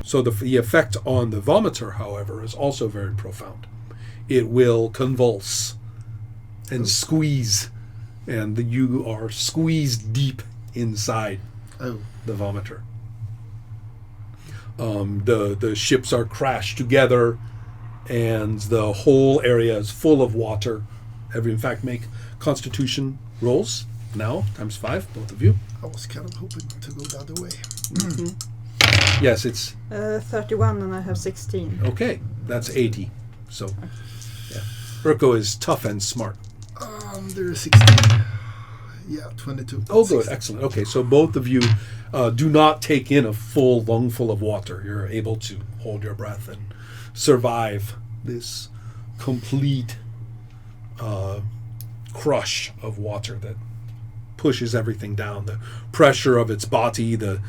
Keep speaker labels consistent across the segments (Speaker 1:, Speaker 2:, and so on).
Speaker 1: So the effect on the vomiter, however, is also very profound. It will convulse and squeeze, and you are squeezed deep inside the vomiter. The ships are crashed together, and the whole area is full of water. In fact, make Constitution rolls now, ×5, both of you.
Speaker 2: I was kind of hoping to go the other way.
Speaker 1: Yes, it's
Speaker 3: 31 and I have 16.
Speaker 1: okay. That's 80. So, yeah, Urko is tough and smart.
Speaker 2: There's 16. Yeah, 22.
Speaker 1: Oh, good, excellent. Okay, so both of you do not take in a full lungful of water. You're able to hold your breath and survive this complete crush of water that pushes everything down. The pressure of its body, the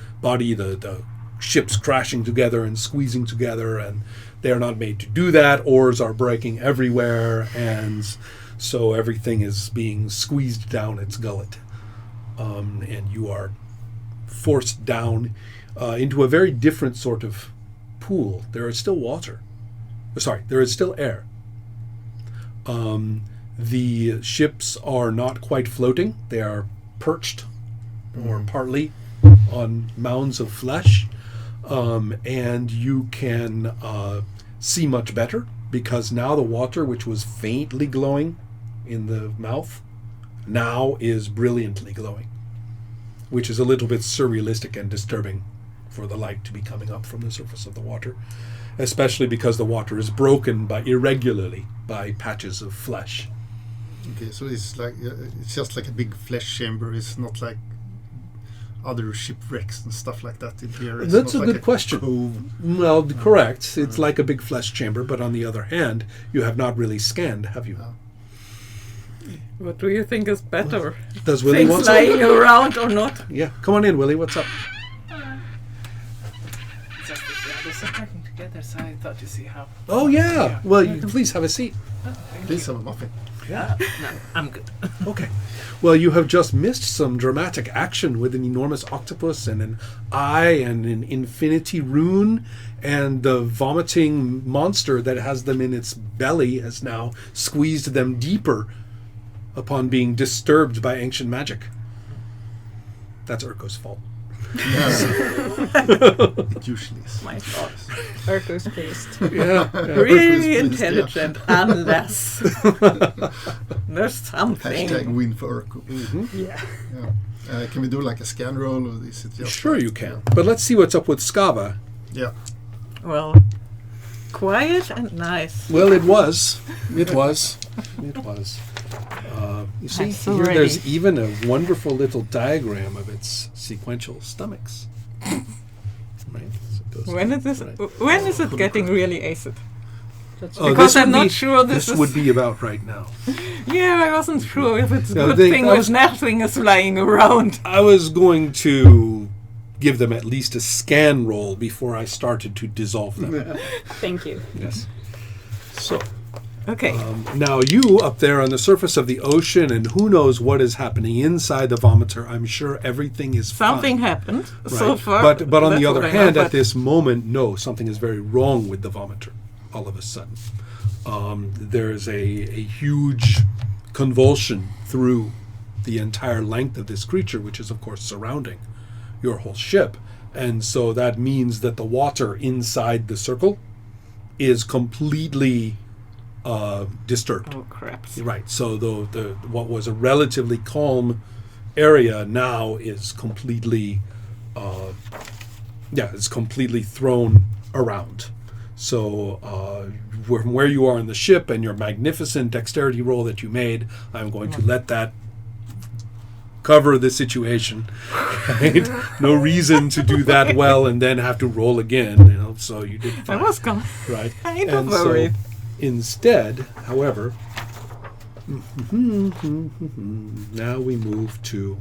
Speaker 1: ships crashing together and squeezing together, and they are not made to do that. Oars are breaking everywhere, and so everything is being squeezed down its gullet. And you are forced down into a very different sort of pool. There is still water. Sorry, there is still air. The ships are not quite floating. They are perched, or partly, on mounds of flesh. And you can see much better, because now the water, which was faintly glowing in the mouth, now is brilliantly glowing, which is a little bit surrealistic and disturbing for the light to be coming up from the surface of the water, especially because the water is broken irregularly by patches of flesh.
Speaker 2: Okay, so it's just like a big flesh chamber. It's not like other shipwrecks and stuff like that in here. It's
Speaker 1: That's a
Speaker 2: not
Speaker 1: good
Speaker 2: like
Speaker 1: question.
Speaker 2: Cove.
Speaker 1: Well, correct. It's like a big flesh chamber, but on the other hand, you have not really scanned, have you?
Speaker 4: What do you think is better?
Speaker 1: Does Willie
Speaker 4: Things
Speaker 1: want some?
Speaker 4: lying around or not?
Speaker 1: Yeah, come on in, Willie. What's up?
Speaker 5: Just they're so working together, so I thought to see how.
Speaker 1: Oh, yeah. Well, please have a seat.
Speaker 2: Please have a muffin.
Speaker 5: Yeah, no, I'm good.
Speaker 1: Okay. Well, you have just missed some dramatic action with an enormous octopus and an eye and an infinity rune, and the vomiting monster that has them in its belly has now squeezed them deeper upon being disturbed by ancient magic. That's Urko's fault.
Speaker 2: It usually is.
Speaker 4: My fault.
Speaker 3: Urko's pleased.
Speaker 1: Yeah.
Speaker 4: Really intelligent, unless there's something.
Speaker 2: Hashtag win for Urko.
Speaker 4: Yeah.
Speaker 2: Yeah. Can we do like a scan roll, or is it just
Speaker 1: Sure you can. But let's see what's up with Skava.
Speaker 2: Yeah.
Speaker 4: Well, quiet and nice.
Speaker 1: Well, it was. It was. It was. You see,
Speaker 4: I'm so
Speaker 1: here
Speaker 4: ready.
Speaker 1: there's even a wonderful little diagram of its sequential stomachs. Right? So it goes
Speaker 4: When is this?
Speaker 1: right.
Speaker 4: When is it getting really acid?
Speaker 1: Oh,
Speaker 4: Because
Speaker 1: this
Speaker 4: I'm
Speaker 1: would
Speaker 4: not
Speaker 1: be-
Speaker 4: sure this is-
Speaker 1: would be about right now.
Speaker 4: Yeah, I wasn't sure if it's a
Speaker 1: No,
Speaker 4: good
Speaker 1: they-
Speaker 4: thing
Speaker 1: I
Speaker 4: if
Speaker 1: was-
Speaker 4: nothing is flying around.
Speaker 1: I was going to give them at least a scan roll before I started to dissolve them.
Speaker 3: Thank you.
Speaker 1: Yes. So,
Speaker 4: Okay.
Speaker 1: now you up there on the surface of the ocean, and who knows what is happening inside the vomiter. I'm sure everything is
Speaker 4: Something
Speaker 1: fine.
Speaker 4: happened
Speaker 1: Right.
Speaker 4: so far.
Speaker 1: But on
Speaker 4: that's
Speaker 1: the
Speaker 4: what
Speaker 1: other
Speaker 4: I know,
Speaker 1: hand,
Speaker 4: but
Speaker 1: at this moment, no, something is very wrong with the vomiter. All of a sudden, there's a huge convulsion through the entire length of this creature, which is of course surrounding your whole ship, and so that means that the water inside the circle is completely disturbed.
Speaker 4: Oh crap!
Speaker 1: Right. So the what was a relatively calm area now is completely, it's completely thrown around. So from where you are in the ship and your magnificent dexterity roll that you made, I'm going to let that cover the situation. Right? No reason to do that well and then have to roll again. So you did
Speaker 4: I
Speaker 1: fine.
Speaker 4: was kind
Speaker 1: Right.
Speaker 4: of worried.
Speaker 1: Instead, however, now we move to...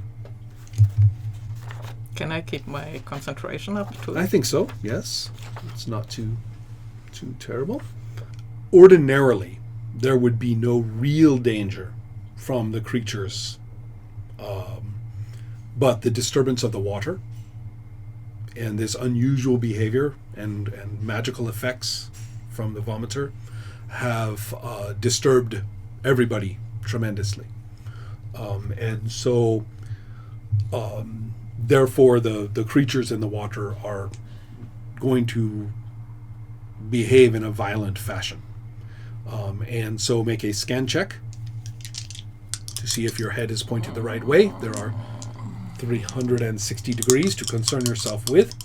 Speaker 4: Can I keep my concentration up too?
Speaker 1: I think so, yes. It's not too terrible. Ordinarily, there would be no real danger from the creatures, but the disturbance of the water and this unusual behavior and magical effects from the vomiter have disturbed everybody tremendously. And so, therefore, the creatures in the water are going to behave in a violent fashion. And so make a scan check to see if your head is pointed the right way. There are 360 degrees to concern yourself with.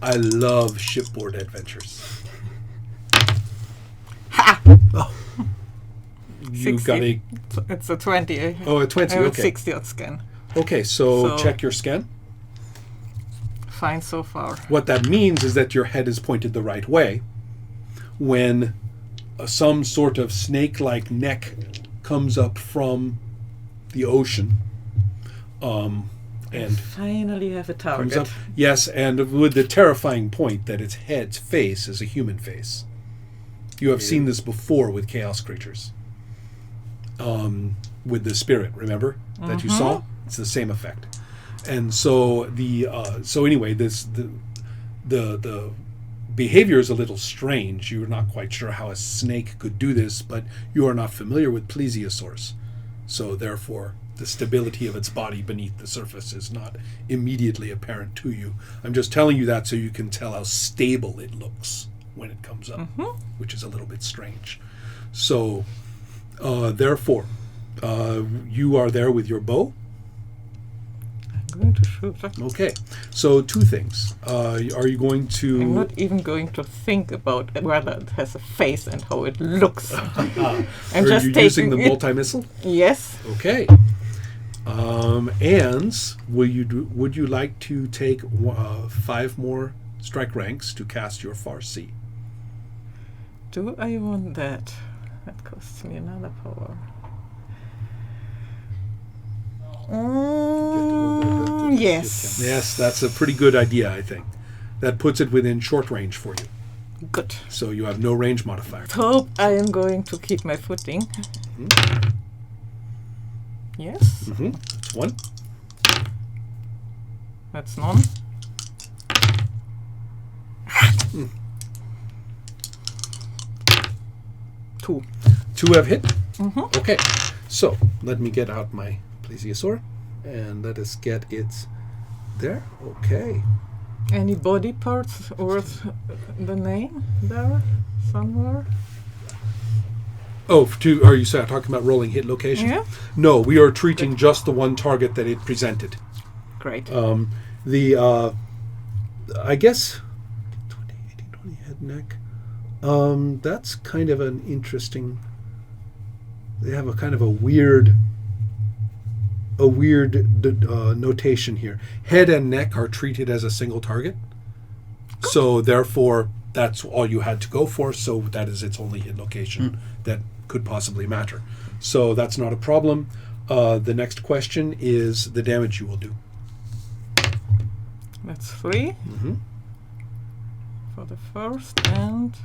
Speaker 1: I love shipboard adventures.
Speaker 4: Ha!
Speaker 1: Oh. You
Speaker 4: 60.
Speaker 1: got a...
Speaker 4: It's a 20.
Speaker 1: Oh, a 20,
Speaker 4: I have
Speaker 1: okay.
Speaker 4: 60 at scan.
Speaker 1: Okay, so
Speaker 4: So-
Speaker 1: check your scan.
Speaker 4: Fine so far.
Speaker 1: What that means is that your head is pointed the right way when some sort of snake-like neck comes up from the ocean. And
Speaker 4: Finally have a
Speaker 1: comes
Speaker 4: target.
Speaker 1: up. Yes, and with the terrifying point that its head's face is a human face. You have seen this before with chaos creatures. With the spirit, remember that you saw? It's the same effect. And so anyway, the behavior is a little strange. You're not quite sure how a snake could do this, but you are not familiar with plesiosaurs. So therefore, the stability of its body beneath the surface is not immediately apparent to you. I'm just telling you that so you can tell how stable it looks when it comes up, which is a little bit strange. So, therefore, you are there with your bow.
Speaker 4: I'm going to shoot.
Speaker 1: Okay, so two things. Are you going to...
Speaker 4: I'm not even going to think about whether it has a face and how it looks. I'm
Speaker 1: Are
Speaker 4: just
Speaker 1: you
Speaker 4: taking
Speaker 1: using the
Speaker 4: it.
Speaker 1: multi-missile?
Speaker 4: Yes.
Speaker 1: Okay. And would you like to take 5 more strike ranks to cast your Farsi?
Speaker 4: Do I want that? That costs me another power. Yes.
Speaker 1: Yes, that's a pretty good idea, I think. That puts it within short range for you.
Speaker 4: Good.
Speaker 1: So you have no range modifier.
Speaker 4: Hope I am going to keep my footing. Yes.
Speaker 1: That's 1.
Speaker 4: That's none. 2.
Speaker 1: 2 have hit? Okay. So, let me get out my plesiosaur. And let us get it there. Okay.
Speaker 4: Any body parts worth the name there somewhere?
Speaker 1: Oh, are you talking about rolling hit location?
Speaker 4: Yeah.
Speaker 1: No, we are treating just the one target that it presented.
Speaker 4: Great.
Speaker 1: I guess 20, 80, 20 head neck. That's kind of an interesting. They have a kind of a weird notation here. Head and neck are treated as a single target, so therefore that's all you had to go for. So that is its only hit location that could possibly matter. So that's not a problem. The next question is the damage you will do.
Speaker 4: That's 3 for the first and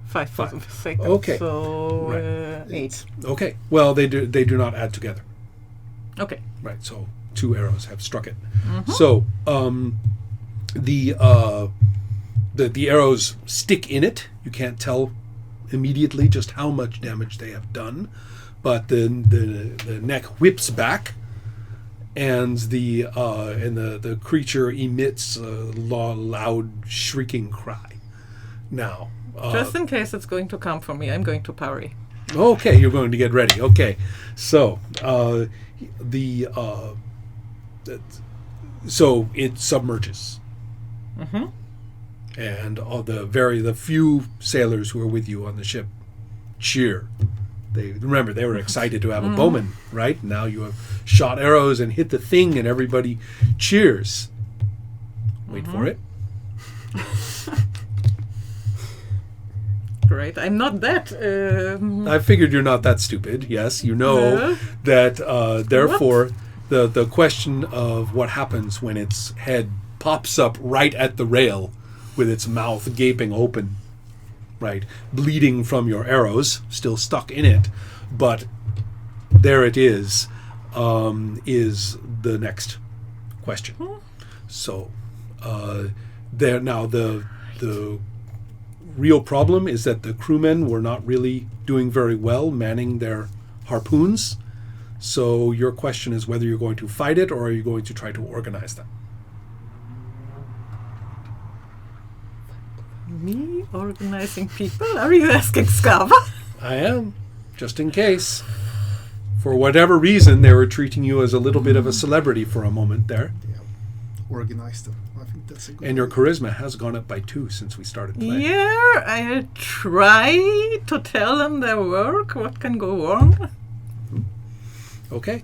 Speaker 4: 5 for the second.
Speaker 1: Okay.
Speaker 4: So
Speaker 1: Right.
Speaker 4: 8.
Speaker 1: Okay. Well, they do not add together.
Speaker 4: Okay.
Speaker 1: Right. So 2 arrows have struck it. So the arrows stick in it. You can't tell immediately just how much damage they have done, but the neck whips back, and the creature emits a loud shrieking cry. Now,
Speaker 4: Just in case it's going to come for me, I'm going to parry.
Speaker 1: okay, you're going to get ready. Okay, so so it submerges. And all the few sailors who are with you on the ship cheer. They were excited to have a bowman, right? Now you have shot arrows and hit the thing, and everybody cheers. Wait for it.
Speaker 4: Great. I'm not that.
Speaker 1: I figured you're not that stupid. Yes, you know
Speaker 4: No.
Speaker 1: that. Therefore, the question of what happens when its head pops up right at the rail, with its mouth gaping open, right, bleeding from your arrows, still stuck in it, but there it is the next question. So, there now the real problem is that the crewmen were not really doing very well manning their harpoons. So your question is whether you're going to fight it or are you going to try to organize them?
Speaker 4: Me organizing people? Are you asking Skava?
Speaker 1: I am, just in case. For whatever reason, they were treating you as a little bit of a celebrity for a moment there.
Speaker 2: Yeah. Organize them. I think that's a good
Speaker 1: And your
Speaker 2: idea.
Speaker 1: charisma has gone up by 2 since we started playing.
Speaker 4: Yeah, I try to tell them their work. What can go wrong?
Speaker 1: Okay.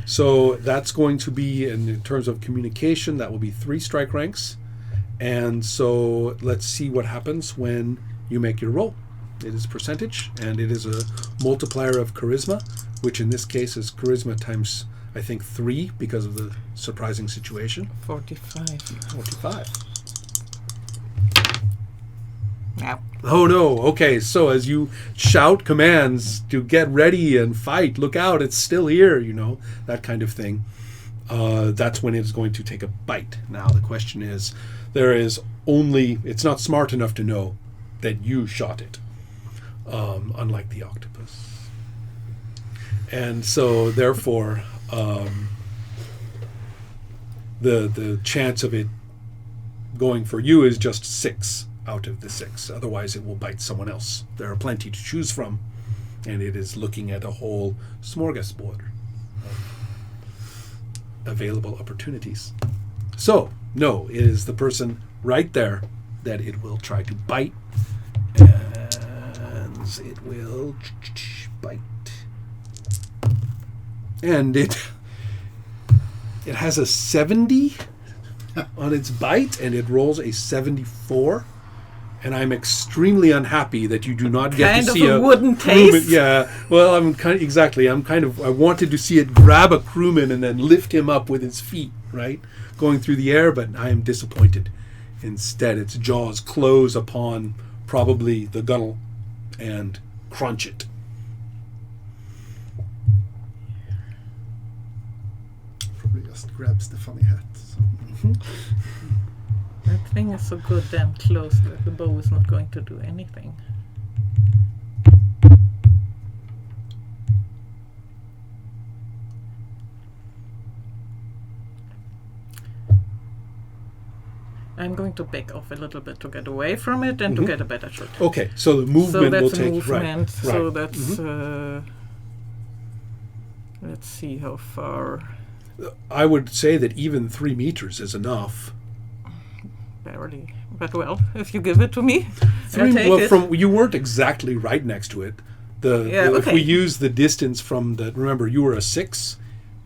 Speaker 1: So that's going to be, in terms of communication, that will be 3 strike ranks. And so let's see what happens when you make your roll. It is percentage, and it is a multiplier of charisma, which in this case is charisma times, I think, 3 because of the surprising situation.
Speaker 4: 45.
Speaker 1: 45.
Speaker 4: No.
Speaker 1: Oh no, okay, so as you shout commands to get ready and fight, look out, it's still here, that kind of thing, that's when it's going to take a bite. Now the question is, it's not smart enough to know that you shot it, unlike the octopus. And so therefore, the chance of it going for you is just 6 out of the 6. Otherwise it will bite someone else. There are plenty to choose from, and it is looking at a whole smorgasbord of available opportunities. So no, it is the person right there that it will try to bite, and it will bite, and it has a 70 on its bite, and it rolls a 74. And I'm extremely unhappy that you do not get
Speaker 4: Kind
Speaker 1: to
Speaker 4: of
Speaker 1: see
Speaker 4: a
Speaker 1: a
Speaker 4: wooden
Speaker 1: crewman.
Speaker 4: taste.
Speaker 1: Yeah, well, I wanted to see it grab a crewman and then lift him up with its feet, right, going through the air. But I am disappointed. Instead, its jaws close upon probably the gunnel and crunch it.
Speaker 2: Probably just grabs the funny hat. So.
Speaker 4: That thing is so good damn close that the bow is not going to do anything. I'm going to back off a little bit to get away from it and to get a better shot.
Speaker 1: Okay, so the movement
Speaker 4: So that's
Speaker 1: will
Speaker 4: a
Speaker 1: take
Speaker 4: movement.
Speaker 1: right.
Speaker 4: So
Speaker 1: right.
Speaker 4: that's let's see how far.
Speaker 1: I would say that even 3 meters is enough.
Speaker 4: Barely, but well, if you give it to me, I'll take it.
Speaker 1: You weren't exactly right next to it. If
Speaker 4: okay.
Speaker 1: we use the distance from remember you were a 6,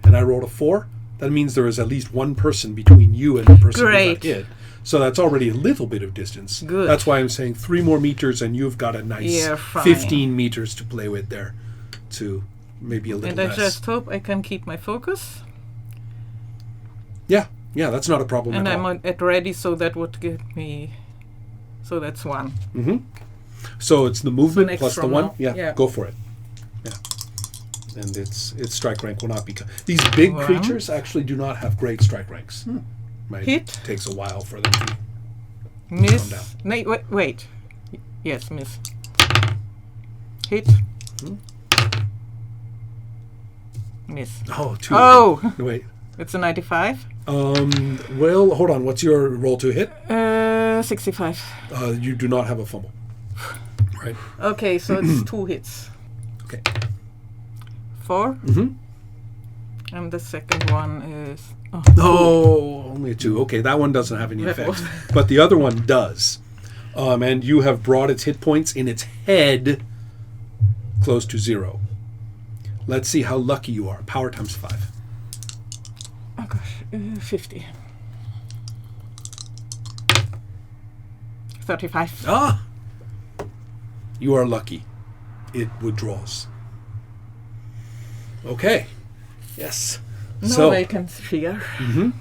Speaker 1: and I rolled a 4. That means there is at least one person between you and the person who
Speaker 4: Great.
Speaker 1: got hit. So that's already a little bit of distance.
Speaker 4: Good.
Speaker 1: That's why I'm saying 3 more meters, and you've got a nice
Speaker 4: fine.
Speaker 1: 15 meters to play with there, to maybe a little
Speaker 4: And
Speaker 1: less.
Speaker 4: I just hope I can keep my focus.
Speaker 1: Yeah, that's not a problem
Speaker 4: And
Speaker 1: at
Speaker 4: I'm
Speaker 1: all.
Speaker 4: at ready, so that would give me. So that's 1.
Speaker 1: Mm-hmm. So it's the movement
Speaker 4: next
Speaker 1: plus the
Speaker 4: from
Speaker 1: 1.
Speaker 4: now.
Speaker 1: Yeah,
Speaker 4: Yeah.
Speaker 1: go for it. Yeah, and its strike rank will not be. These big
Speaker 4: 1.
Speaker 1: creatures actually do not have great strike ranks. Right?
Speaker 4: Hit.
Speaker 1: Takes a while for them to.
Speaker 4: Miss.
Speaker 1: down.
Speaker 4: Wait. Yes, miss. Hit. Miss.
Speaker 1: Oh, 2.
Speaker 4: Oh,
Speaker 1: No, wait.
Speaker 4: it's a 95.
Speaker 1: Well, hold on. What's your roll to hit?
Speaker 4: 65.
Speaker 1: You do not have a fumble. Right.
Speaker 4: Okay, so it's 2 hits.
Speaker 1: Okay.
Speaker 4: 4.
Speaker 1: Mm-hmm.
Speaker 4: And the second one is.
Speaker 1: Oh, only a 2. Okay, that one doesn't have any
Speaker 4: That
Speaker 1: effect,
Speaker 4: was-
Speaker 1: but the other one does. And you have brought its hit points in its head close to 0. Let's see how lucky you are. Power times 5.
Speaker 4: Oh gosh, 50. 35.
Speaker 1: Ah! You are lucky. It withdraws. Okay. Yes.
Speaker 4: No
Speaker 1: So,
Speaker 4: vacancy fear.
Speaker 1: mhm.